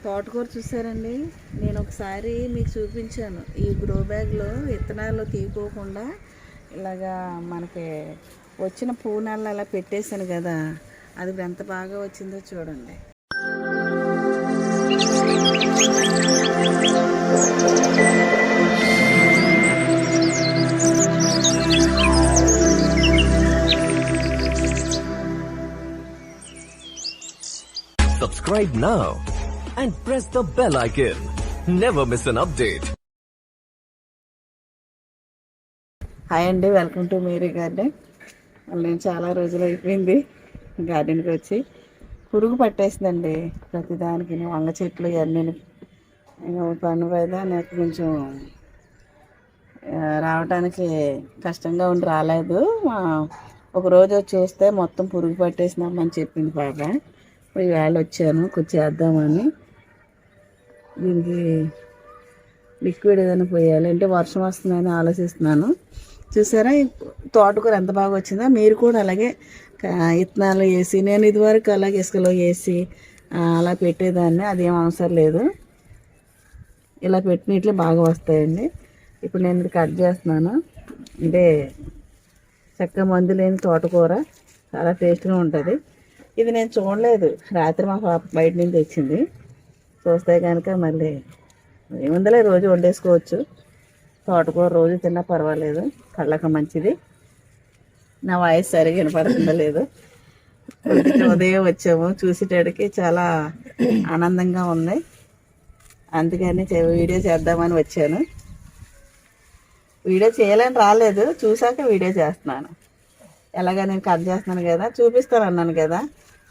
తోటకూర చూసారండి. నేను ఒకసారి మీకు చూపించాను. ఈ గ్రో బ్యాగ్లో విత్తనాలు తీసుకోకుండా ఇలాగా మనకి వచ్చిన పూనాలు అలా పెట్టేశాను కదా, అది ఎంత బాగా వచ్చిందో చూడండి. Subscribe now and press the bell icon. Never miss an update. Hi అండి, వెల్కమ్ టు మేరీ గార్డెన్. నేను చాలా రోజులు అయిపోయింది గార్డెన్కి వచ్చి. పురుగు పట్టేసిందండి ప్రతిదానికి. వంగ చెట్లు ఇవన్నీ పన్ను మీద నాకు కొంచెం రావడానికి కష్టంగా ఉండి రాలేదు. ఒకరోజు చూస్తే మొత్తం పురుగు పట్టేసినామని చెప్పింది పాప. ఇప్పుడు ఈవేళ వచ్చాను కొంచెం చేద్దామని. దీనికి లిక్విడ్ ఏదైనా పోయాలి, అంటే వర్షం వస్తుందని ఆలోచిస్తున్నాను. చూసారా తోటకూర ఎంత బాగా వచ్చిందో. మీరు కూడా అలాగే విత్తనాలు వేసి, నేను ఇదివరకు అలాగే ఇసుకలో వేసి అలా పెట్టేదాన్ని. అదేం అవసరం లేదు, ఇలా పెట్టినట్లే బాగా వస్తాయండి. ఇప్పుడు నేను ఇది కట్ చేస్తున్నాను. అంటే చక్కగా మందు లేని తోటకూర చాలా టేస్ట్గా ఉంటుంది. ఇది నేను చూడలేదు, రాత్రి మా పాప బయట నుంచి తెచ్చింది. చూస్తే కనుక మళ్ళీ ఏముందలే, రోజు వండేసుకోవచ్చు. తోటకూర రోజు తిన్నా పర్వాలేదు, కళ్ళకు మంచిది. నా వాయిస్ సరిగా వినపడుతుందో లేదు. ఉదయం వచ్చాము, చూసేటడికి చాలా ఆనందంగా ఉంది. అందుకని వీడియో చేద్దామని వచ్చాను. వీడియో చేయాలని రాలేదు, చూసాక వీడియో చేస్తున్నాను. ఎలాగా నేను కట్ చేస్తున్నాను కదా, చూపిస్తాను అన్నాను కదా.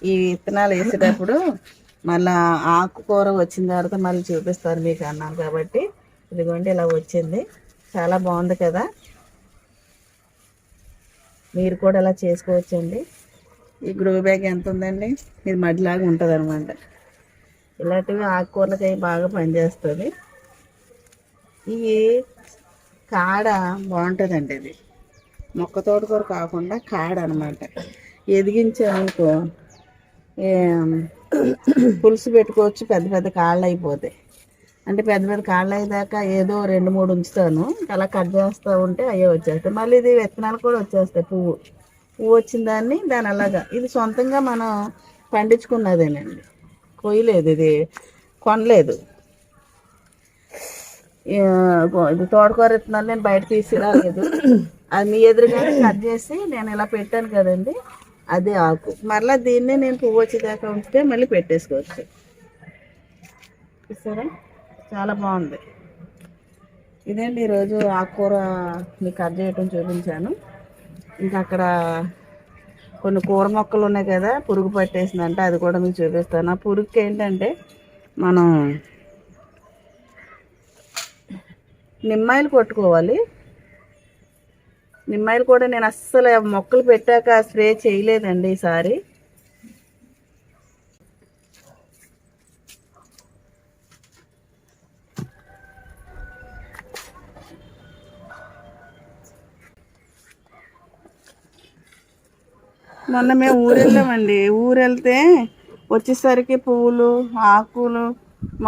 ఈ విత్తనాలు వేసేటప్పుడు మళ్ళీ ఆకుకూర వచ్చిన తర్వాత మళ్ళీ చూపిస్తాను మీకు అన్నాను కాబట్టి, ఇదిగోండి ఇలా వచ్చింది. చాలా బాగుంది కదా. మీరు కూడా ఇలా చేసుకోవచ్చండి. ఈ గ్రో బ్యాగ్ ఎంత ఉందండి, ఇది మడిలాగా ఉంటుంది అనమాట. ఇలాంటివి ఆకుకూరలకి బాగా పనిచేస్తుంది. ఇవి కాడ బాగుంటుందండి. ఇది మొక్క తోటకూర కాకుండా కాడ అనమాట. ఎదిగించామనుకో పులుసు పెట్టుకోవచ్చు. పెద్ద పెద్ద కాళ్ళు అయిపోతాయి. అంటే పెద్ద పెద్ద కాళ్ళు అయ్యేదాకా ఏదో 2-3 ఉంచుతాను. అలా కట్ చేస్తూ ఉంటే అయ్యే వచ్చేస్తాయి. మళ్ళీ ఇది విత్తనాలు కూడా వచ్చేస్తాయి. పువ్వు వచ్చిన దాన్ని అలాగా. ఇది సొంతంగా మనం పండించుకున్నదేనండి, కొయ్యలేదు, ఇది కొనలేదు. ఇది తోటకూర విత్తనాలు నేను బయట తీసుకురాలేదు. అది మీ ఎదురుగానే కట్ చేసి నేను ఇలా పెట్టాను కదండి, అదే ఆకు. మరలా దీన్నే నేను పువ్వు వచ్చేదాకా ఉంచితే మళ్ళీ పెట్టేసుకోవచ్చు. చూసారా, చాలా బాగుంది. ఇదేంటి ఈరోజు ఆకుకూర మీకు కట్ చేయటం చూపించాను. ఇంకా అక్కడ కొన్ని కూర మొక్కలు ఉన్నాయి కదా, పురుగు పట్టేసిందంటే అది కూడా మీకు చూపిస్తాను. ఆ పురుగుకి ఏంటంటే మనం నిమ్మాయిలు కొట్టుకోవాలి. నిమ్మాయిలు కూడా నేను అస్సలు మొక్కలు పెట్టాక స్ప్రే చేయలేదండి ఈసారి. మొన్న మేము ఊరెళ్ళామండి. ఊరెళ్తే వచ్చేసరికి పువ్వులు ఆకులు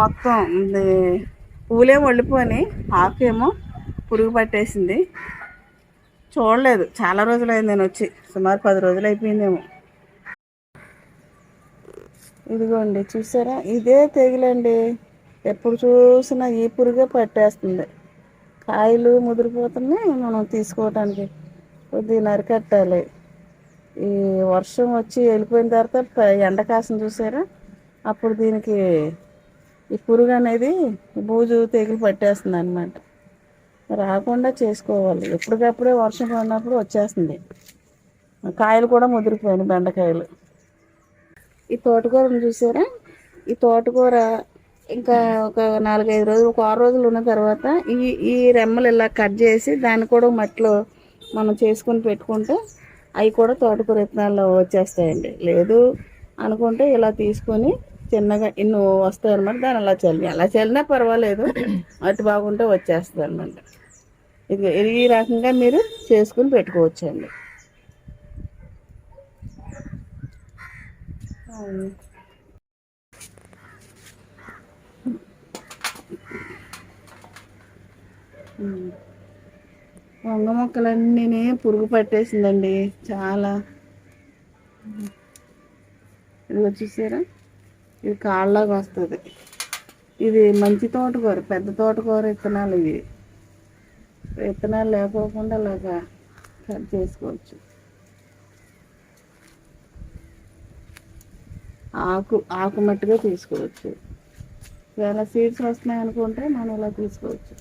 మొత్తం పువ్వులేమో వెళ్ళిపోయి ఆకేమో పురుగు పట్టేసింది. చూడలేదు, చాలా రోజులైంది నేను వచ్చి, సుమారు 10 రోజులు అయిపోయిందేమో. ఇదిగోండి చూసారా, ఇదే తెగులండి. ఎప్పుడు చూసినా ఈ పురుగే పట్టేస్తుంది. కాయలు ముదిరిపోతున్నాయి, మనం తీసుకోవటానికి కొద్దిగా నరికట్టాలి. ఈ వర్షం వచ్చి వెళ్ళిపోయిన తర్వాత ఎండకాసం చూసారా, అప్పుడు దీనికి ఈ పురుగు అనేది బూజు తెగులు పట్టేస్తుంది అనమాట. రాకుండా చేసుకోవాలి. ఎప్పటికప్పుడే వర్షం పడినప్పుడు వచ్చేస్తుంది. కాయలు కూడా ముదిరిపోయాయి, బెండకాయలు. ఈ తోటకూరను చూసారా, ఈ తోటకూర ఇంకా ఒక 4-5 రోజులు, ఒక 6 రోజులు ఉన్న తర్వాత ఈ రెమ్మలు ఇలా కట్ చేసి దాన్ని కూడా మట్టిలో మనం చేసుకుని పెట్టుకుంటే అవి కూడా తోటకూర విత్తనాలు వచ్చేస్తాయండి. లేదు అనుకుంటే ఇలా తీసుకొని చిన్నగా ఇన్ని వస్తాయి అనమాట. దాన్ని అలా చల్లినా పర్వాలేదు, అటు బాగుంటే వచ్చేస్తుంది అనమాట. ఇది ఈ రకంగా మీరు చేసుకుని పెట్టుకోవచ్చండి. వంగ మొక్కలన్నీ పురుగు పట్టేసిందండి చాలా. ఇది వచ్చేసారా, ఇది కాళ్ళలాగా వస్తుంది. ఇది మంచి తోటకూర, పెద్ద తోటకూర విత్తనాలు ఇవి. విత్తనాలు లేకోకుండా అలాగా కట్ చేసుకోవచ్చు. ఆకు మట్టుగా తీసుకోవచ్చు. ఇలా సీడ్స్ వస్తున్నాయి అనుకుంటే మనం ఇలా తీసుకోవచ్చు.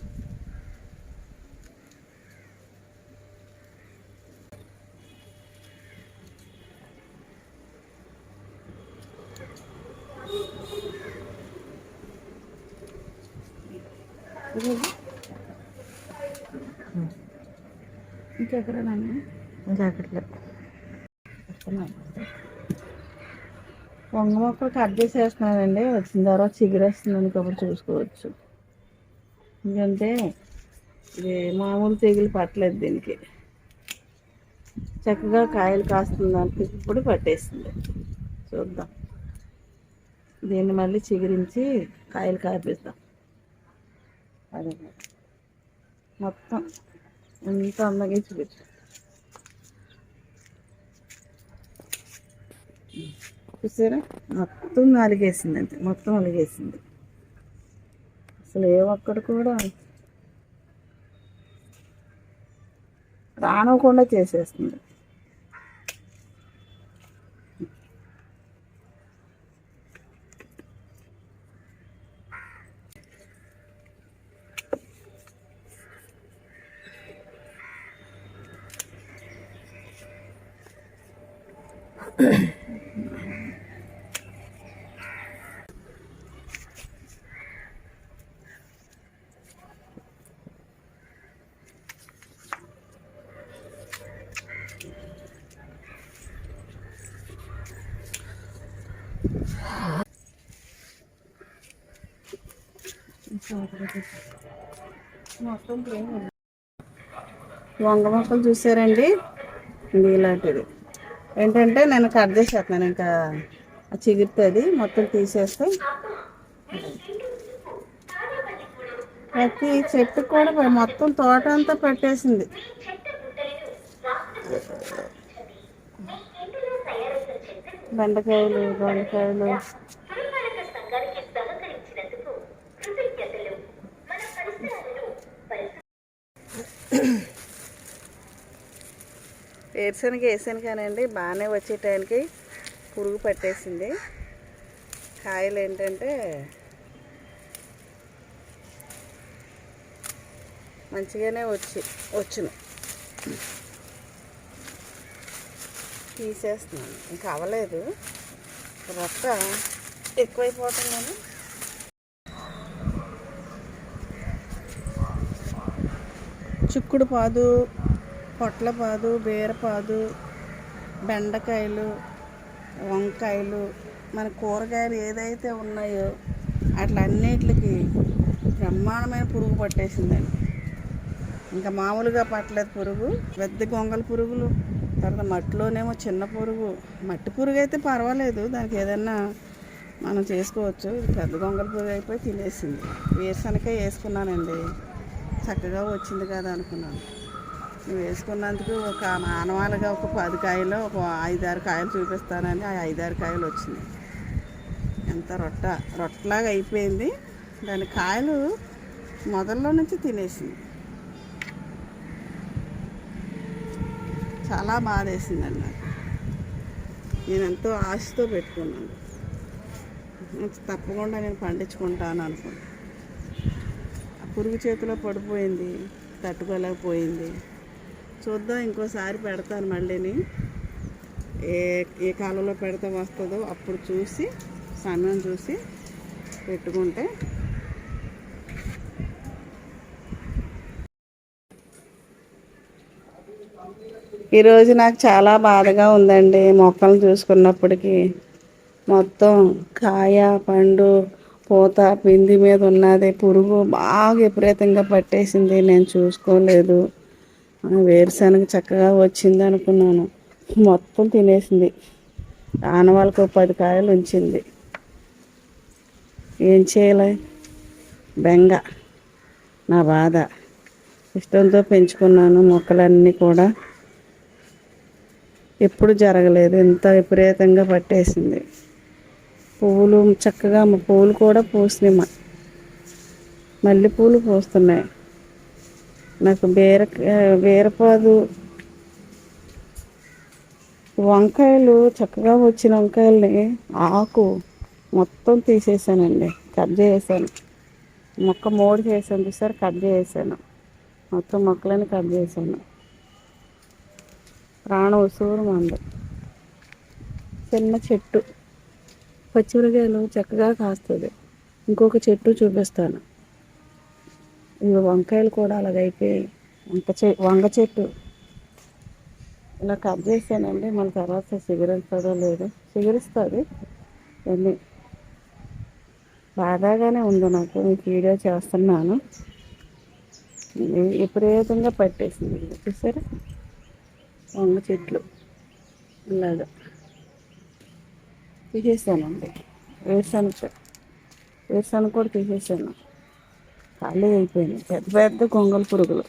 ఇంకెక్కడన్నా ఇంకెక్కట్లేదు. వంగ మొక్కలు కట్ చేసేస్తున్నానండి. వచ్చిన తర్వాత చిగురేస్తుందని కబురు చూసుకోవచ్చు. ఎందుకంటే ఇది మామూలు తెగులు పట్టలేదు దీనికి. చక్కగా కాయలు కాస్తుందని ఇప్పుడు పట్టేసింది. చూద్దాం, దీన్ని మళ్ళీ చిగురించి కాయలు కాపిస్తాం. అదే మొత్తం ఎంత అందంగా చూపించు. చూసారా, మొత్తం అలిగేసింది. అంతే, మొత్తం అలిగేసింది. అసలు ఏ ఒక్కడు కూడా రానకుండా చేసేస్తుంది. మొత్తం వంగ మొక్కలు చూసారండి, ఇది ఇలాంటిది. ఏంటంటే నేను కట్ చేసేస్తున్నాను, ఇంకా చిగురుతుంది. మొత్తం తీసేస్తే ప్రతి చెట్టు కూడా మొత్తం తోట అంతా పట్టేసింది. బెండకాయలు, దొండకాయలు. వేరుశనగ వేసాను కానండి, బాగానే వచ్చే టైంకి పురుగు పట్టేసింది. కాయలు ఏంటంటే మంచిగానే వచ్చును. తీసేస్తున్నాను, ఇంకా అవ్వలేదు. రొట్ట ఎక్కువైపోతుందని చిక్కుడు పాదు, పొట్లపాదు, బీరపాదు, బెండకాయలు, వంకాయలు, మన కూరగాయలు ఏదైతే ఉన్నాయో అట్లన్నిటికి బ్రహ్మాండమైన పురుగు పట్టేసిందండి. ఇంకా మామూలుగా పట్టలేదు పురుగు. పెద్ద గొంగళ పురుగులు, తర్వాత మట్టిలోనేమో చిన్న పురుగు. మట్టి పురుగు అయితే పర్వాలేదు, దానికి ఏదన్నా మనం చేసుకోవచ్చు. పెద్ద గొంగళ పురుగు అయిపోయి తినేసింది. వేరుశనగకాయ వేసుకున్నానండి, చక్కగా వచ్చింది కదా అనుకున్నాను. వేసుకున్నందుకు ఒక మానవాళిగా ఒక 10 కాయలు, ఒక 5-6 కాయలు చూపిస్తానని ఆ 5-6 కాయలు వచ్చినాయి. ఎంత రొట్టలాగా అయిపోయింది. దాని కాయలు మొదల్లో నుంచి తినేసింది. చాలా బాధ వేసిందండి నాకు. నేను ఎంతో ఆశతో పెట్టుకున్నాను, తప్పకుండా నేను పండించుకుంటాను అనుకున్నాను. ఆ పురుగు చేతిలో పడిపోయింది, తట్టుకోలేకపోయింది. చూద్దాం, ఇంకోసారి పెడతాను మళ్ళీని. ఏ కాలంలో పెడితే వస్తుందో అప్పుడు చూసి, సమయం చూసి పెట్టుకుంటే. ఈరోజు నాకు చాలా బాధగా ఉందండి. మొక్కలు చూసుకున్నప్పటికీ మొత్తం కాయ, పండు, పూత, పిండి మీద ఉన్నది పురుగు బాగా విపరీతంగా పట్టేసింది. నేను చూసుకోలేదు. వేరుశనగ చక్కగా వచ్చింది అనుకున్నాను, మొత్తం తినేసింది. ఆనవాళ్ళకు 10 కాయలు ఉంచింది. ఏం చేయాలి, బెంగ, నా బాధ. ఇష్టంతో పెంచుకున్నాను మొక్కలన్నీ కూడా. ఎప్పుడు జరగలేదు, ఇంత విపరీతంగా పట్టేసింది. పువ్వులు చక్కగా పువ్వులు కూడా పూసినాయి, మల్లెపూలు పూస్తున్నాయి. నాకు బీరపాదు, వంకాయలు చక్కగా వచ్చిన వంకాయల్ని ఆకు మొత్తం తీసేసానండి, కట్ చేసాను. మొక్క మోడి చేసాను చూసారు, కట్ చేసాను. మొత్తం మొక్కలని కట్ చేసాను. ప్రాణం ఉసూరు మంది. చిన్న చెట్టు పచ్చిమిరకాయలు చక్కగా కాస్తుంది. ఇంకొక చెట్టు చూపిస్తాను. ఇవి వంకాయలు కూడా అలాగైపోయాయి. వంగ చెట్టు ఇలా కట్ చేసానండి. మళ్ళీ తర్వాత చిగురిస్తుందో లేదు, చిగురిస్తుంది. అన్నీ బాధాగానే ఉంది నాకు. మీకు వీడియో చేస్తున్నాను. విపరీతంగా పట్టేసింది చూసారా, వంగ చెట్లు ఇలాగా తీసేసానండి. వేరుశనగ కూడా తీసేసాను, ఖాళీ అయిపోయింది. పెద్ద పెద్ద గొంగళి పురుగులు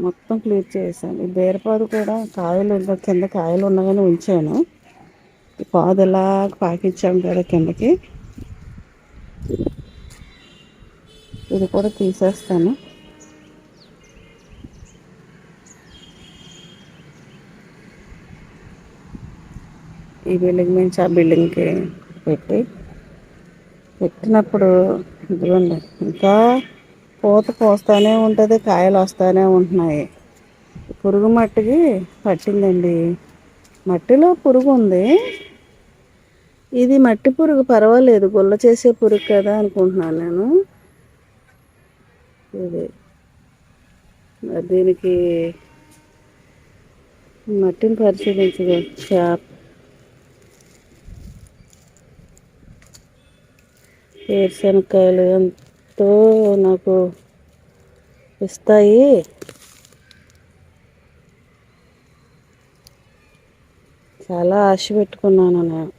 మొత్తం క్లీన్ చేసాను. ఈ బీరపాదు కూడా కాయలు కింద కాయలు ఉండగానే ఉంచాను. ఈ పాదు ఎలా పాకించాము కదా కిందకి, ఇది కూడా తీసేస్తాను. ఈ బిల్డింగ్ నుంచి ఆ బిల్డింగ్కి పెట్టినప్పుడు ఇదిగోండి, ఇంకా పూత పోస్తూనే ఉంటుంది, కాయలు వస్తూనే ఉంటున్నాయి. పురుగు మట్టికి పట్టిందండి. మట్టిలో పురుగు ఉంది. ఇది మట్టి పురుగు పర్వాలేదు, గుల్ల చేసే పురుగు కదా అనుకుంటున్నాను నేను. ఇది దీనికి మట్టిని పరిశీలించగా వేరుశనక్కాయలు ఎంతో నాకు ఇస్తాయి. చాలా ఆశ పెట్టుకున్నాను నేను.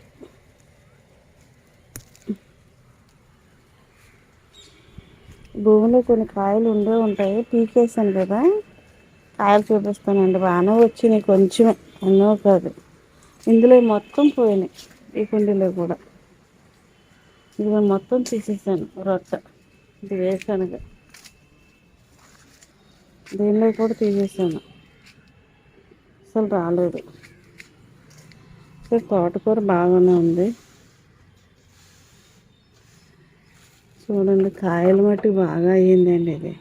భూమిలో కొన్ని కాయలు ఉంటాయి, పీకేసాను కదా. కాయలు చూపిస్తానండి, బాగానే వచ్చినాయి, కొంచెమే, ఎన్నో కాదు. ఇందులో మొత్తం పోయినాయి. ఈ కుండీలో కూడా ఇదిగో మొత్తం తీసేసాను. రొట్ట ఇది వేరుశనగ, దీనిలో కూడా తీసేసాను, అసలు రాలేదు. తోటకూర బాగానే ఉంది. చూడండి, కాయలు మట్టి బాగా అయ్యిందండి. ఇది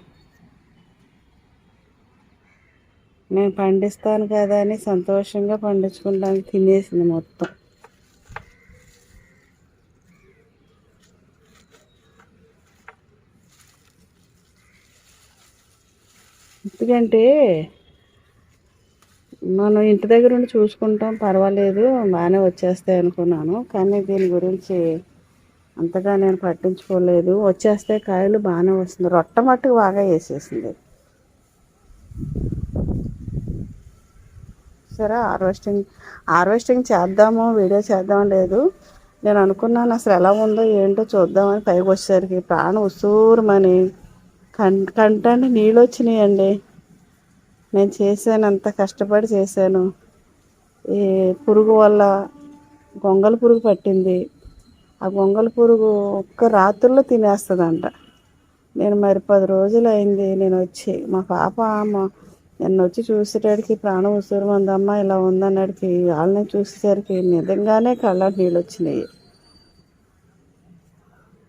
నేను పండిస్తాను కదా అని సంతోషంగా పండించుకుంటానికి తినేసింది మొత్తం. ఎందుకంటే మనం ఇంటి దగ్గర ఉండి చూసుకుంటాం, పర్వాలేదు, బాగానే వచ్చేస్తాయి అనుకున్నాను. కానీ దీని గురించి అంతగా నేను పట్టించుకోలేదు. వచ్చేస్తే కాయలు బాగానే వస్తుంది. రొట్ట మట్టుకు బాగా వేసేసింది. సరే, హార్వెస్టింగ్ చేద్దాము, వీడియో చేద్దాం లేదు. నేను అనుకున్నాను అసలు ఎలా ఉందో ఏంటో చూద్దామని పైకి వచ్చేసరికి ప్రాణం ఉసూరుమని కంటంటే నీళ్ళు వచ్చినాయండి. నేను చేశాను, అంత కష్టపడి చేశాను. ఈ పురుగు వల్ల గొంగళి పురుగు పట్టింది. ఆ గొంగళి పురుగు ఒక్క రాత్రుల్లో తినేస్తుందంట. నేను మరి 10 రోజులు అయింది నేను వచ్చి. మా పాప నన్ను వచ్చి చూసేటడికి ప్రాణం ఉసూరుమందమ్మ ఇలా ఉందన్నడికి, వాళ్ళని చూసేసరికి నిజంగానే కళ్ళ నీళ్ళు వచ్చినాయి.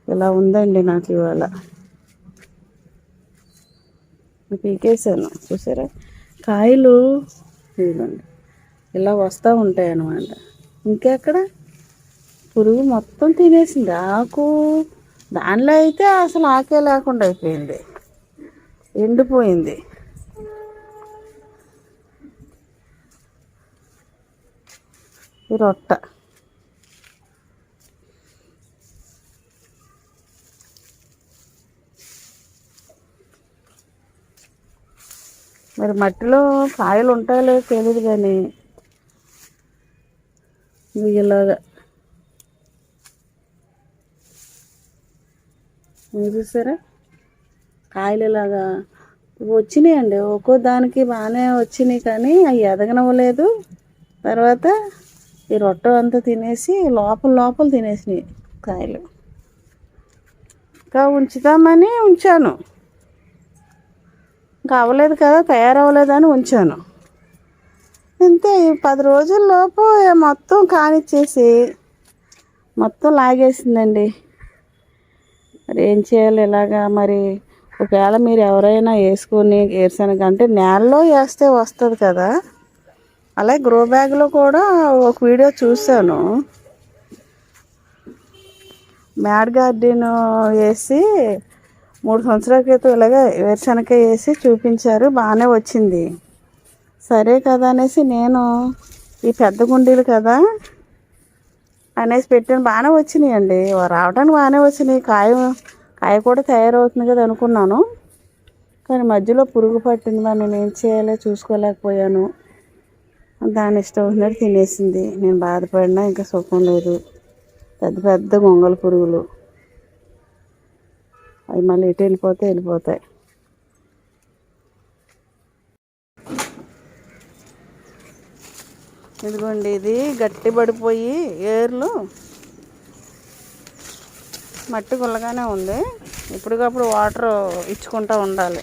ఇలా ఉందండి నాకు ఇవాళ. పీకేసాను చూసారా, కాయలు ఇవ్వండి ఇలా వస్తూ ఉంటాయి అన్నమాట. ఇంకెక్కడ పురుగు మొత్తం తినేసింది ఆకు. దానిలో అయితే అసలు ఆకే లేకుండా అయిపోయింది, ఎండిపోయింది. ఈ రొట్ట మరి మట్టిలో కాయలు ఉంటాయో లేదో తెలియదు, కానీ ఇలాగా మీరు చూసారా, కాయలు ఇలాగా ఇవి వచ్చినాయండి, ఒక్కో దానికి బాగానే వచ్చినాయి కానీ అవి ఎదగనవ్వలేదు. తర్వాత ఈ రొట్టె అంతా తినేసి లోపల లోపల తినేసినాయి కాయలు. ఇంకా ఉంచుదామని ఉంచాను, ఇంకా అవ్వలేదు కదా, తయారవ్వలేదని ఉంచాను. అంతే 10 రోజుల్లోపు మొత్తం కానిచ్చేసి మొత్తం లాగేసిందండి. మరి ఏం చేయాలి ఇలాగా? మరి ఒకవేళ మీరు ఎవరైనా వేసుకొని వేరుశనగ అంటే నేలలో వేస్తే వస్తుంది కదా, అలాగే గ్రో బ్యాగ్లో కూడా ఒక వీడియో చూశాను. మ్యాడ్ గార్డెన్ వేసి 3 సంవత్సరాల క్రితం ఇలాగే వేరుశనగ వేసి చూపించారు, బాగానే వచ్చింది. సరే కదా అనేసి నేను ఈ పెద్ద గుండీలు కదా అనేసి పెట్టాను. బాగానే వచ్చినాయండి, రావడానికి బాగానే వచ్చినాయి. కాయ కూడా తయారవుతుంది కదా అనుకున్నాను, కానీ మధ్యలో పురుగు పట్టింది. మరి నేను ఏం చేయాలో చూసుకోలేకపోయాను. దాని ఇష్టం వచ్చినట్టు తినేసింది. నేను బాధపడినా ఇంకా సుఖం లేదు. పెద్ద పెద్ద గొంగళ పురుగులు, అవి మళ్ళీ ఎటు వెళ్ళిపోతాయి. ఇదిగోండి, ఇది గట్టి పడిపోయి ఏర్లు మట్టి గుల్లగానే ఉంది. ఇప్పటికప్పుడు వాటర్ ఇచ్చుకుంటూ ఉండాలి.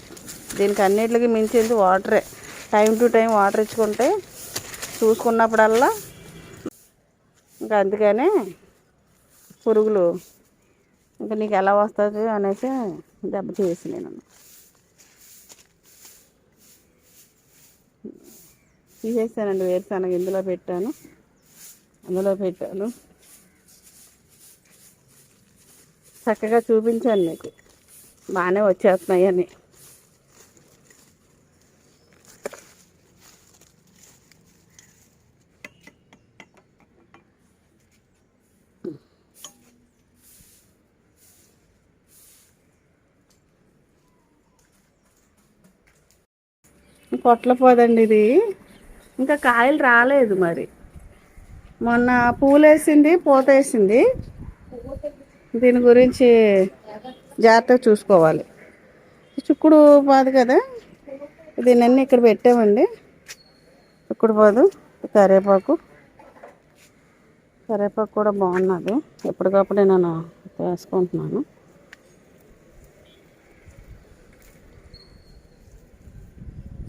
దీనికి అన్నిటికి మించింది వాటరే. టైం టు టైం వాటర్ ఇచ్చుకుంటే చూసుకున్నప్పుడల్లా ఇంకా అందుకనే పురుగులు ఇంకా నీకు ఎలా వస్తుంది అనేసి దెబ్బతీసి నేను తీసేసానండి. వేరుశనగ అందులో పెట్టాను. చక్కగా చూపించాను మీకు, బాగానే వచ్చేస్తున్నాయని. పొట్లపోదండి ఇది, ఇంకా కాయలు రాలేదు. మరి మొన్న పూలేసింది, పూత వేసింది. దీని గురించి జాగ్రత్తగా చూసుకోవాలి. చిక్కుడు పాదు కదా, దీన్ని ఇక్కడ పెట్టామండి. చిక్కుడు పాదు, కరివేపాకు కూడా బాగున్నది. ఎప్పటికప్పుడు నేను వేసుకుంటున్నాను.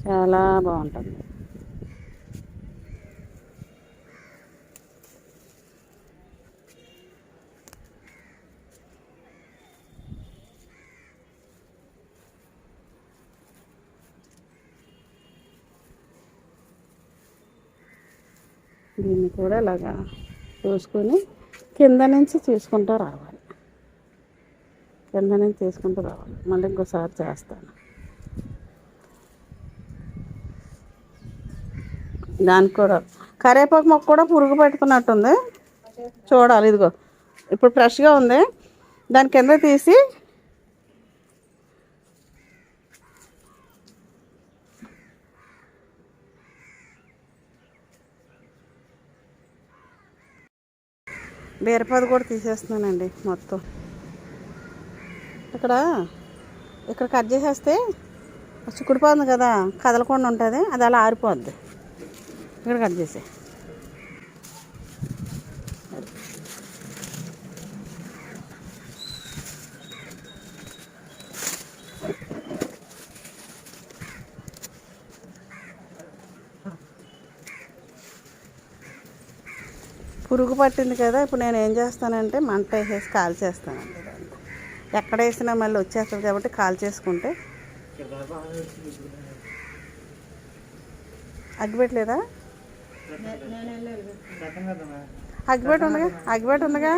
చాలా బాగుంటుంది. దీన్ని కూడా ఇలాగా చూసుకొని కింద నుంచి తీసుకుంటూ రావాలి. మళ్ళీ ఇంకోసారి చేస్తాను. దానికి కూడా కరివేపాకు మొక్క కూడా పురుగు పెట్టుకున్నట్టుంది, చూడాలి. ఇదిగో ఇప్పుడు ఫ్రెష్గా ఉంది, దాని కింద తీసి బీరపాదు కూడా తీసేస్తున్నానండి. మొత్తం ఇక్కడ కట్ చేసేస్తే చిక్కుడుపోతుంది కదా, కదలకుండా ఉంటుంది, అది అలా ఆరిపోద్ది. ఇక్కడ కట్ చేసే పురుగు పట్టింది కదా. ఇప్పుడు నేను ఏం చేస్తానంటే మంట వేసేసి కాల్చేస్తానండి. ఎక్కడ వేసినా మళ్ళీ వచ్చేస్తుంది కాబట్టి కాల్చేసుకుంటే. అగ్గిపెట్టలేదా? అగ్గిపెట్టి ఉందిగా.